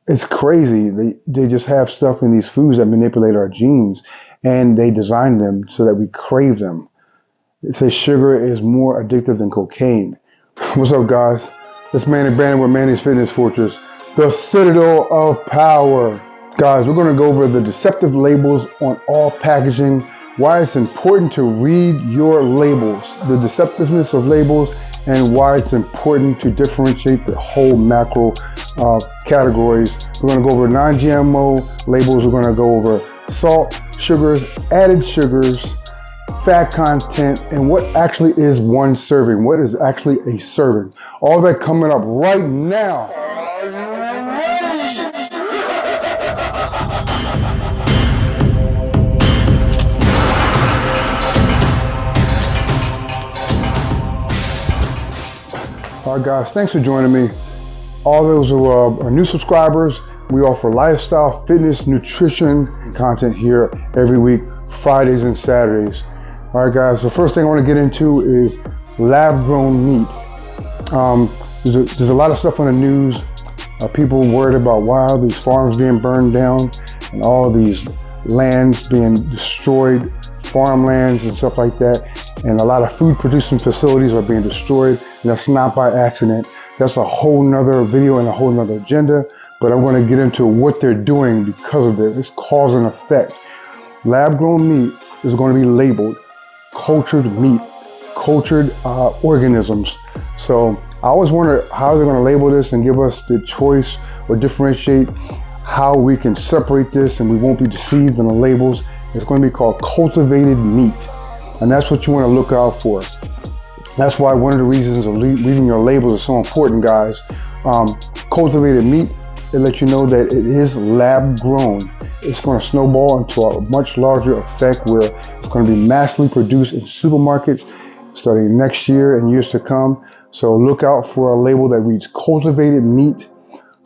It's crazy. They just have stuff in these foods that manipulate our genes, and they design them so that we crave them. It says sugar is more addictive than cocaine. What's up, guys? It's Manny Brandon with Manny's Fitness Fortress, the citadel of power. Guys, we're going to go over the deceptive labels on all packaging, why it's important to read your labels, the deceptiveness of labels, and why it's important to differentiate the whole macro categories. We're going to go over non-GMO labels. We're going to go over salt, sugars, added sugars, fat content, and what actually is one serving. What is actually a serving? All that coming up right now. All right, guys, thanks for joining me. All those who are new subscribers, we offer lifestyle, fitness, nutrition content here every week, Fridays and Saturdays. All right, guys, the first thing I want to get into is lab-grown meat. There's a lot of stuff on the news. People worried about, wow, these farms being burned down and all these lands being destroyed, farmlands and stuff like that. And a lot of food producing facilities are being destroyed. And that's not by accident. That's a whole nother video and a whole nother agenda. But I'm going to get into what they're doing because of this. It's cause and effect. Lab-grown meat is going to be labeled cultured meat, cultured organisms. So I always wonder how they're going to label this and give us the choice or differentiate how we can separate this and we won't be deceived in the labels. It's going to be called cultivated meat. And that's what you want to look out for. That's why one of the reasons of reading your labels is so important, guys. Cultivated meat, it lets you know that it is lab grown. It's going to snowball into a much larger effect where it's going to be massively produced in supermarkets starting next year and years to come. So look out for a label that reads cultivated meat,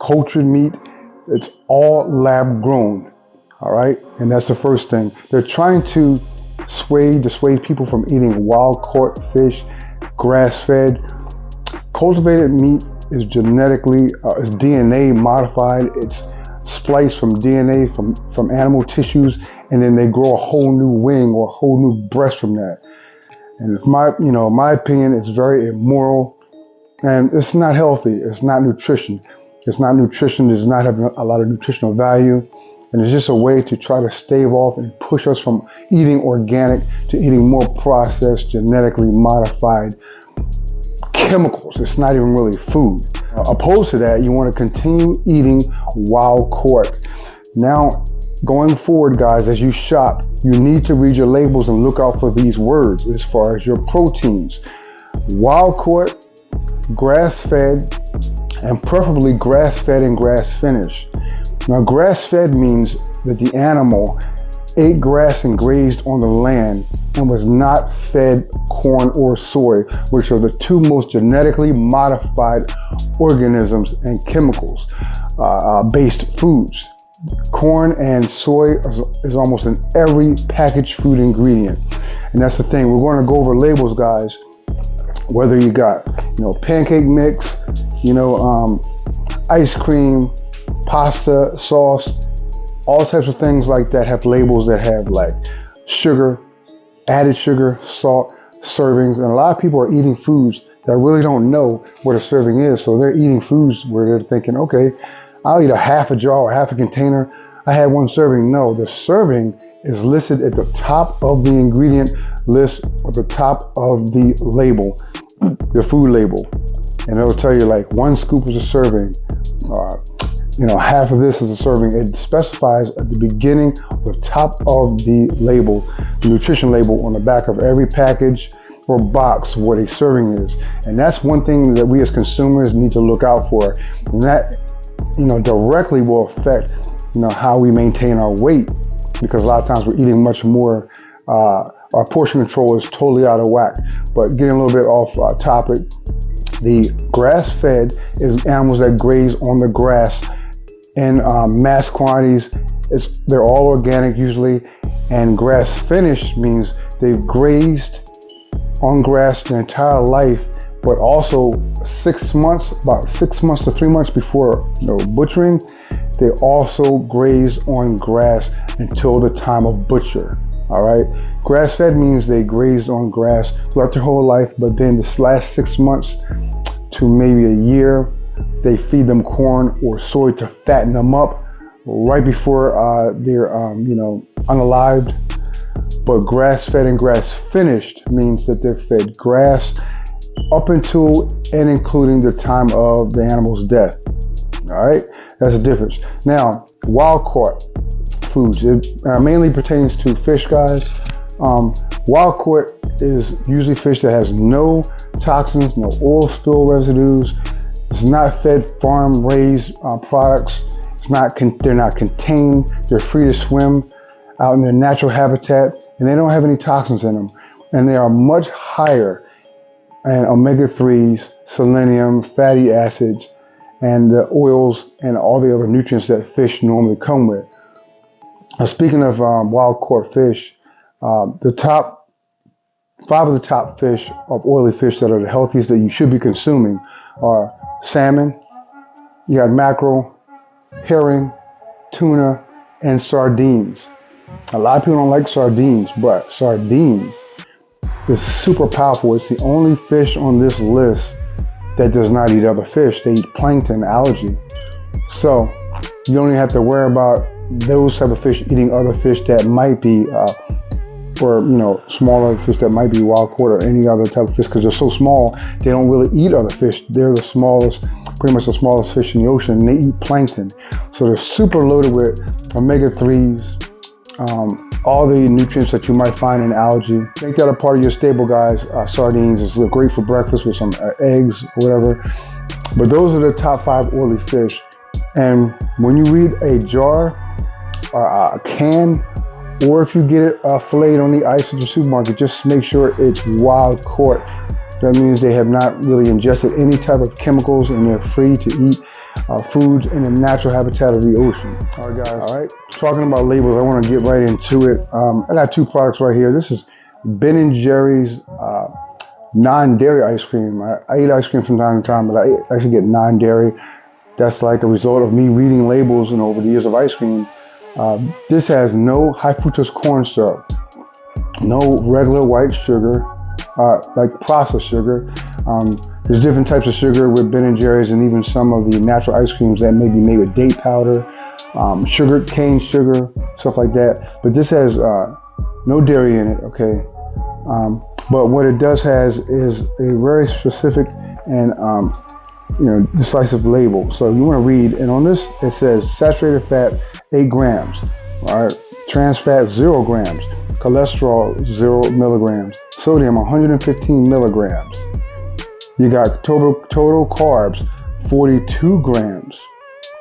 cultured meat. It's all lab grown. All right. And that's the first thing. They're trying to dissuade people from eating wild caught fish, grass fed. Cultivated meat is genetically, is DNA modified. It's spliced from DNA from animal tissues, and then they grow a whole new wing or a whole new breast from that. And my opinion, it's very immoral, and it's not healthy. It's not nutrition. It's not nutrition. It does not have a lot of nutritional value. And it's just a way to try to stave off and push us from eating organic to eating more processed, genetically modified chemicals. It's not even really food. Opposed to that, you want to continue eating wild caught. Now, going forward, guys, as you shop, you need to read your labels and look out for these words as far as your proteins. Wild caught, grass fed, and preferably grass fed and grass finished. Now, grass-fed means that the animal ate grass and grazed on the land and was not fed corn or soy, which are the two most genetically modified organisms and chemicals based foods. Corn and soy is almost in every packaged food ingredient. And that's the thing. We're going to go over labels, guys. Whether you got, pancake mix, ice cream, pasta, sauce, all types of things like that have labels that have like sugar, added sugar, salt, servings. And a lot of people are eating foods that really don't know what a serving is. So they're eating foods where they're thinking, okay, I'll eat a half a jar or half a container. I had one serving. No, the serving is listed at the top of the ingredient list or the top of the label, the food label. And it'll tell you like 1 scoop is a serving. Half of this is a serving. It specifies at the beginning, the top of the label, the nutrition label on the back of every package or box what a serving is. And that's one thing that we as consumers need to look out for. And that, directly will affect, how we maintain our weight, because a lot of times we're eating much more. Our portion control is totally out of whack. But getting a little bit off topic, the grass-fed is animals that graze on the grass in mass quantities. They're all organic usually, and grass finished means they've grazed on grass their entire life, but also about 6 months to 3 months before butchering, They also graze on grass until the time of butcher. All right. Grass-fed means they grazed on grass throughout their whole life, but then this last 6 months to maybe a year, they feed them corn or soy to fatten them up right before they're, unalived. But grass-fed and grass-finished means that they're fed grass up until and including the time of the animal's death. All right, that's the difference. Now, wild-caught foods. It mainly pertains to fish, guys. Wild-caught is usually fish that has no toxins, no oil spill residues. It's not fed farm-raised products. They're not contained. They're free to swim out in their natural habitat, and they don't have any toxins in them. And they are much higher in omega-3s, selenium, fatty acids, and the oils and all the other nutrients that fish normally come with. Now, speaking of wild-caught fish, the top 5 of the top fish of oily fish that are the healthiest that you should be consuming are salmon, you got mackerel, herring, tuna, and sardines. A lot of people don't like sardines, but sardines is super powerful. It's the only fish on this list that does not eat other fish. They eat plankton, algae. So you don't even have to worry about those type of fish eating other fish that might be, smaller fish that might be wild caught or any other type of fish, because they're so small, they don't really eat other fish. They're the smallest, pretty much the smallest fish in the ocean, and they eat plankton. So they're super loaded with omega-3s, all the nutrients that you might find in algae. Make that a part of your stable, guys. Sardines is great for breakfast with some eggs or whatever. But those are the top 5 oily fish. And when you read a jar or a can, or if you get it filleted on the ice at the supermarket, just make sure it's wild caught. That means they have not really ingested any type of chemicals, and they're free to eat foods in the natural habitat of the ocean. All right, guys. All right. Talking about labels, I want to get right into it. I got 2 products right here. This is Ben & Jerry's non-dairy ice cream. I eat ice cream from time to time, but I actually get non-dairy. That's like a result of me reading labels and over the years of ice cream. This has no high fructose corn syrup, no regular white sugar, like processed sugar. There's different types of sugar with Ben & Jerry's, and even some of the natural ice creams that may be made with date powder, cane sugar, stuff like that. But this has no dairy in it, okay? But what it does has is a very specific and decisive label. So you want to read, and on this it says saturated fat 8 grams, all right, trans fat 0 grams, cholesterol 0 milligrams, sodium 115 milligrams. You got total carbs 42 grams.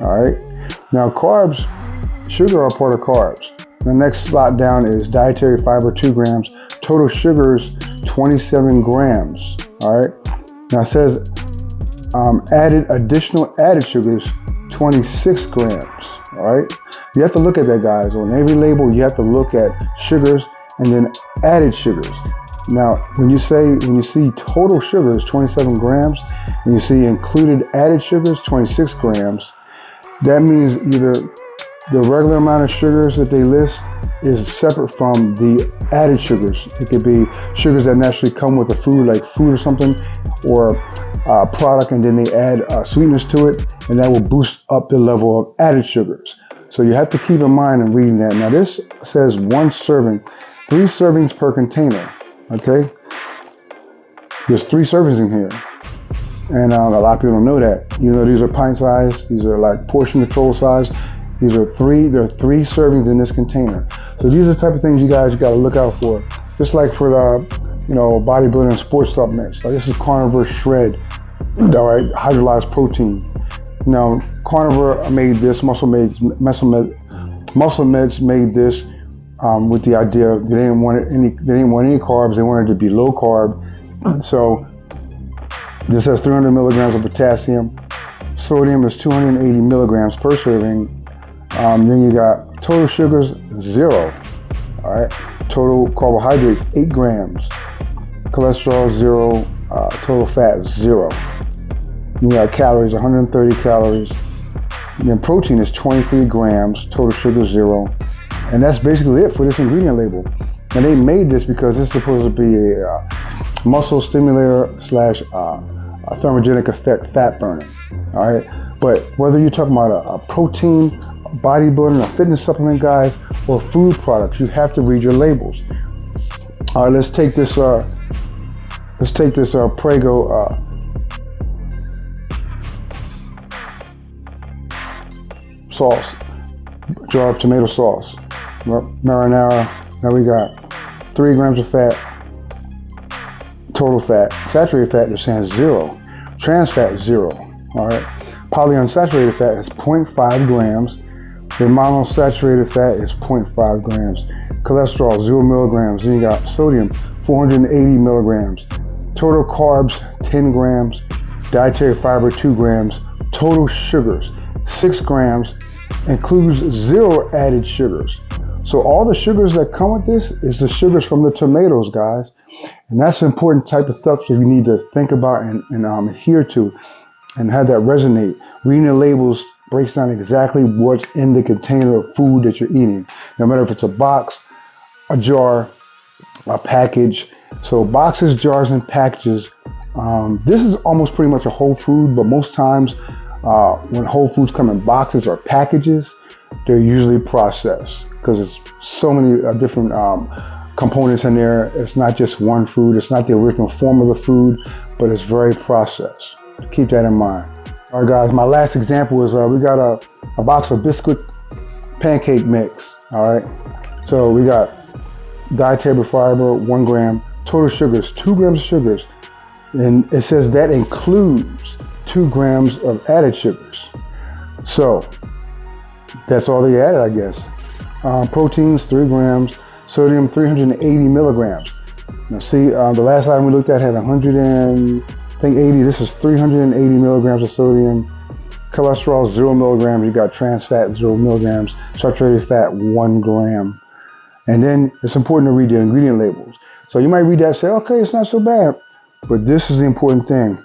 All right. Now carbs, sugar are part of carbs. The next slot down is dietary fiber 2 grams, total sugars 27 grams. All right. Now it says additional added sugars 26 grams. All right. You have to look at that, guys. On every label, you have to look at sugars and then added sugars. Now, when you see total sugars 27 grams, and you see included added sugars 26 grams, that means either the regular amount of sugars that they list is separate from the added sugars. It could be sugars that naturally come with the food, like fruit or something, or a product, and then they add sweeteners to it, and that will boost up the level of added sugars. So you have to keep in mind in reading that. Now this says 1 serving, 3 servings per container. Okay, there's 3 servings in here, and a lot of people don't know that. These are pint size, these are like portion control size. There are 3 servings in this container. So these are the type of things you got to look out for. Just like for the bodybuilding and sports supplements. Like this is Carnivore Shred, all right, hydrolyzed protein. Now Carnivore made this, Muscle Meds made this. With the idea they didn't want any carbs. They wanted it to be low carb. So this has 300 milligrams of potassium. Sodium is 280 milligrams per serving. Then you got total sugars 0. All right. Total carbohydrates 8 grams. Cholesterol 0. Total fat 0. You got calories 130 calories. Then protein is 23 grams, total sugar 0. And that's basically it for this ingredient label. And they made this because it's supposed to be a muscle stimulator slash a thermogenic effect fat burner. All right. But whether you're talking about a protein, bodybuilding, a fitness supplement, guys, or food products, you have to read your labels. All right. Let's take this Prego sauce, jar of tomato sauce, marinara. Now we got 3 grams of fat, total fat. Saturated fat, they're saying 0. Trans fat, 0. All right. Polyunsaturated fat is 0.5 grams. The monosaturated fat is 0.5 grams. Cholesterol, 0 milligrams. Then you got sodium, 480 milligrams. Total carbs, 10 grams. Dietary fiber, 2 grams. Total sugars, 6 grams. Includes 0 added sugars. So all the sugars that come with this is the sugars from the tomatoes, guys. And that's an important type of stuff that you need to think about and adhere to and have that resonate. Reading the labels breaks down exactly what's in the container of food that you're eating. No matter if it's a box, a jar, a package. So boxes, jars, and packages. This is almost pretty much a whole food, but most times when whole foods come in boxes or packages, they're usually processed because it's so many different components in there. It's not just one food. It's not the original form of the food, but it's very processed. Keep that in mind. All right, guys, my last example is we got a box of biscuit pancake mix. All right, so we got dietary fiber, 1 gram, total sugars, 2 grams of sugars, and it says that includes 2 grams of added sugars. So that's all they added, I guess. Proteins, 3 grams. Sodium, 380 milligrams. Now see, the last item we looked at had 180. This is 380 milligrams of sodium. Cholesterol, 0 milligrams. You got trans fat, 0 milligrams. Saturated fat, 1 gram. And then it's important to read the ingredient labels. So you might read that and say, okay, it's not so bad. But this is the important thing.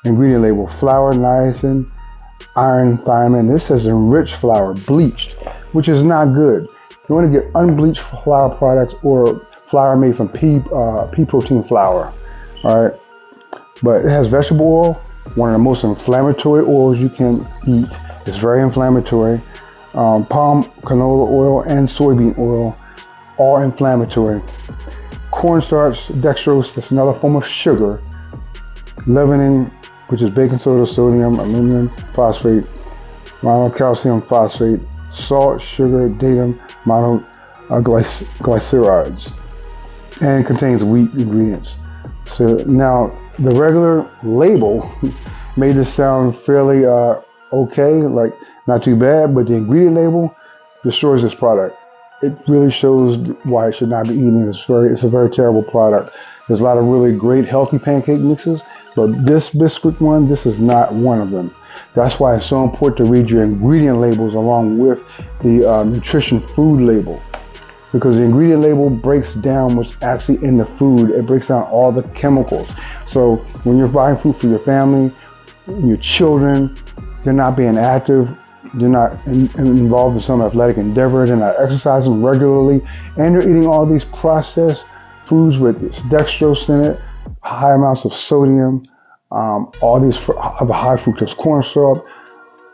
Ingredient label: flour, niacin, iron, thiamine. This says enriched flour, bleached, which is not good. You want to get unbleached flour products or flour made from pea protein flour. All right. But it has vegetable oil, one of the most inflammatory oils you can eat. It's very inflammatory. Palm canola oil and soybean oil, all inflammatory. Cornstarch, dextrose, that's another form of sugar. Leavening, which is baking soda, sodium, aluminum phosphate, monocalcium phosphate, salt, sugar, datum, monoglycerides, and contains wheat ingredients. So now the regular label made this sound fairly okay, like not too bad, but the ingredient label destroys this product. It really shows why it should not be eaten. It's a very terrible product. There's a lot of really great healthy pancake mixes, but this biscuit one, this is not one of them. That's why it's so important to read your ingredient labels along with the nutrition food label, because the ingredient label breaks down what's actually in the food. It breaks down all the chemicals. So when you're buying food for your family, your children, they're not being active, they're not involved in some athletic endeavor, they're not exercising regularly, and they're eating all these processed foods with dextrose in it, high amounts of sodium, all these other high fructose corn syrup.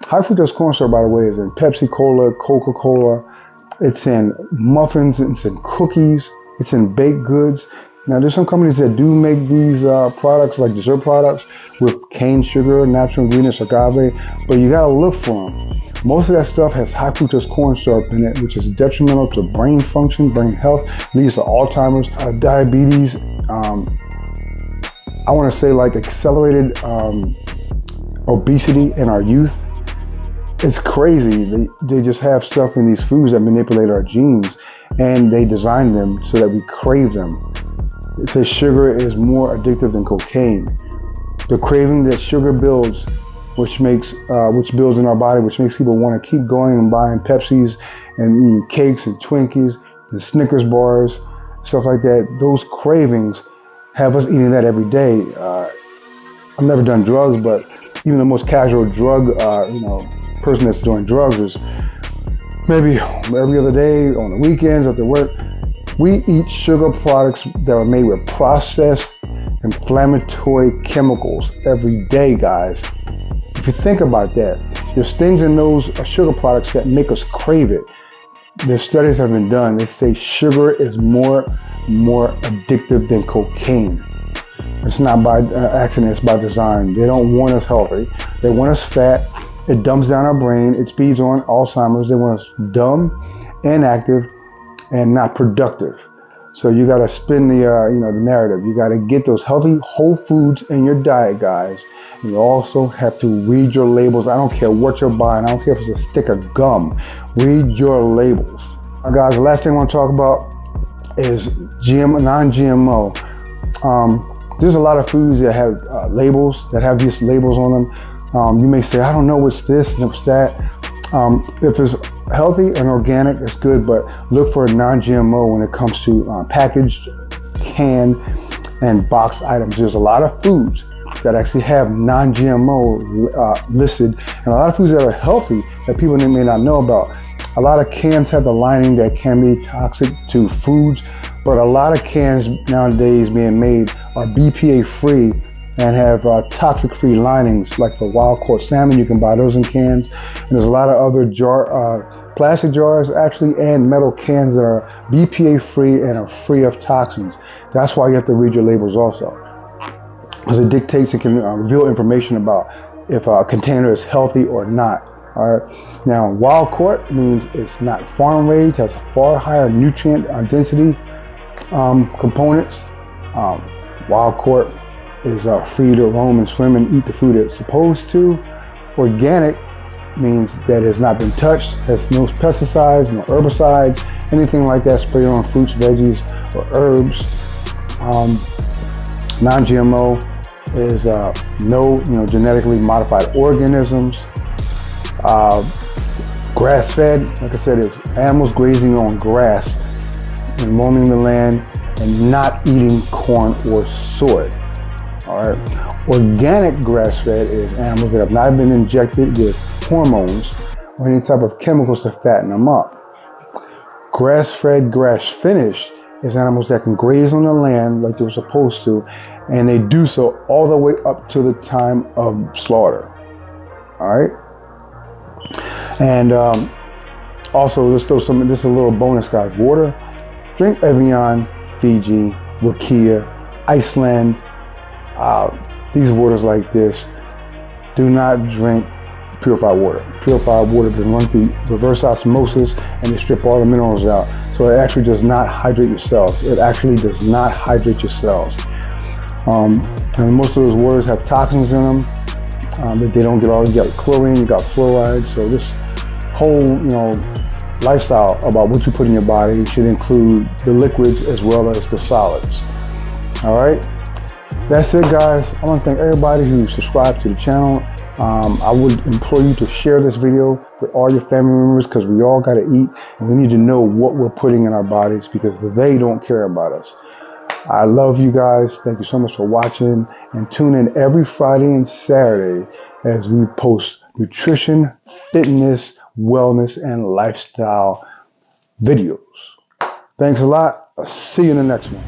High fructose corn syrup, by the way, is in Pepsi Cola, Coca-Cola. It's in muffins, it's in cookies, it's in baked goods. Now, there's some companies that do make these products, like dessert products, with cane sugar, natural ingredients, agave, but you gotta look for them. Most of that stuff has high fructose corn syrup in it, which is detrimental to brain function, brain health, leads to Alzheimer's, diabetes, I want to say like accelerated obesity in our youth. It's crazy. They just have stuff in these foods that manipulate our genes, and they design them so that we crave them. It says sugar is more addictive than cocaine. The craving that sugar builds, which builds in our body, which makes people want to keep going and buying Pepsis and eating cakes and Twinkies and Snickers bars, stuff like that. Those cravings have us eating that every day. I've never done drugs, but even the most casual drug, person that's doing drugs is maybe every other day on the weekends after work. We eat sugar products that are made with processed inflammatory chemicals every day, guys. If you think about that, there's things in those sugar products that make us crave it. The studies have been done. They say sugar is more addictive than cocaine. It's not by accident, it's by design. They don't want us healthy. They want us fat. It dumbs down our brain. It speeds on Alzheimer's. They want us dumb, inactive, and not productive. So you got to spin the the narrative. You got to get those healthy whole foods in your diet, guys. And you also have to read your labels. I don't care what you're buying. I don't care if it's a stick of gum. Read your labels. Now, guys, the last thing I want to talk about is non-GMO. There's a lot of foods that have labels, that have these labels on them. You may say, I don't know what's this and what's that. If it's healthy and organic, it's good, but look for a non-GMO when it comes to packaged, canned, and boxed items. There's a lot of foods that actually have non-GMO listed, and a lot of foods that are healthy that people may not know about. A lot of cans have the lining that can be toxic to foods, but a lot of cans nowadays being made are BPA free and have toxic-free linings. Like for wild caught salmon, you can buy those in cans. And there's a lot of other plastic jars actually, and metal cans that are BPA free and are free of toxins. That's why you have to read your labels also, because it dictates, it can reveal information about if a container is healthy or not. All right. Now, wild caught means it's not farm raised, has far higher nutrient density components. Wild caught is free to roam and swim and eat the food it's supposed to. Organic means that it's not been touched, has no pesticides, no herbicides, anything like that sprayed on fruits, veggies, or herbs. Non-GMO is no genetically modified organisms. Grass-fed, like I said, is animals grazing on grass and roaming the land and not eating corn or soy. All right. Organic grass-fed is animals that have not been injected with hormones or any type of chemicals to fatten them up. Grass-fed, grass-finished is animals that can graze on the land like they were supposed to, and they do so all the way up to the time of slaughter. All right. And also, let's throw some. This is a little bonus, guys. Water. Drink Evian, Fiji, Rakia, Iceland. These waters like this. Do not drink purified water. Purified water can run through reverse osmosis and they strip all the minerals out. So it actually does not hydrate your cells. It actually does not hydrate your cells. And most of those waters have toxins in them that they don't get all. You got chlorine, you got fluoride. So this whole, lifestyle about what you put in your body should include the liquids as well as the solids. All right. That's it, guys. I want to thank everybody who subscribed to the channel. I would implore you to share this video with all your family members, because we all got to eat and we need to know what we're putting in our bodies, because they don't care about us. I love you guys. Thank you so much for watching, and tune in every Friday and Saturday as we post nutrition, fitness, wellness, and lifestyle videos. Thanks a lot. I'll see you in the next one.